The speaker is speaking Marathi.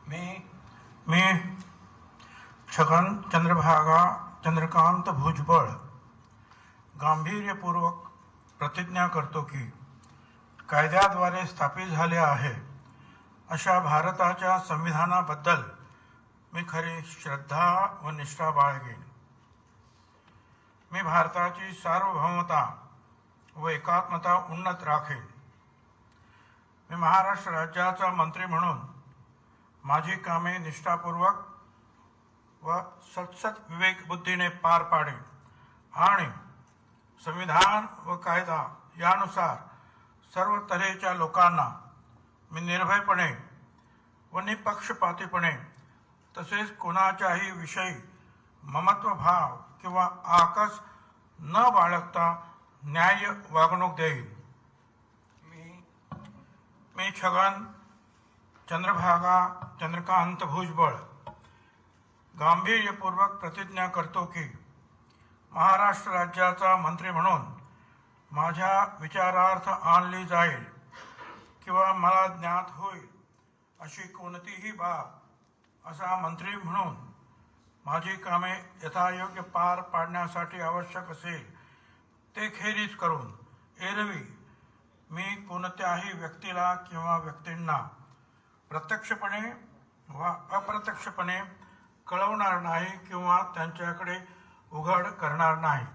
मी मी छगन चंद्रभागा चंद्रकांत भुजबळ गांभीर्यपूर्वक प्रतिज्ञा करतो की कायद्याद्वारे स्थापित झाले आहे अशा भारताच्या संविधानाबद्दल मी खरी श्रद्धा व निष्ठा बाळगेन। मी भारताची सार्वभौमता व एकात्मता उन्नत राखेन। मी महाराष्ट्र राज्याचा मंत्री म्हणून माझी कामे निष्ठापूर्वक व सतसत विवेकबुद्धीने पार पाडेन आणि संविधान व कायदा यानुसार सर्व तऱ्हेच्या लोकांना मी निर्भयपणे व निपक्षपातीपणे तसेच कोणाच्याही विषयी ममत्वभाव किंवा आकस न बाळगता न्याय्य वागणूक देईन। मी छगन चंद्रभागा चंद्रकांत भुजबळ गांभीर्यपूर्वक प्रतिज्ञा करतो की महाराष्ट्र राज्याचा मंत्री म्हणून माझ्या विचारार्थ आणली जाईल किंवा मला ज्ञात होईल अशी कोणतीही बाब असा मंत्री म्हणून माझी कामे यथायोग्य पार पाडण्यासाठी आवश्यक असेल ते खेरीज करून एरवी मी कोणत्याही व्यक्तीला किंवा व्यक्तींना प्रत्यक्षपणे वा अप्रत्यक्षपणे कळवणार नाही किंवा त्यांच्याकडे उघड करणार नाही।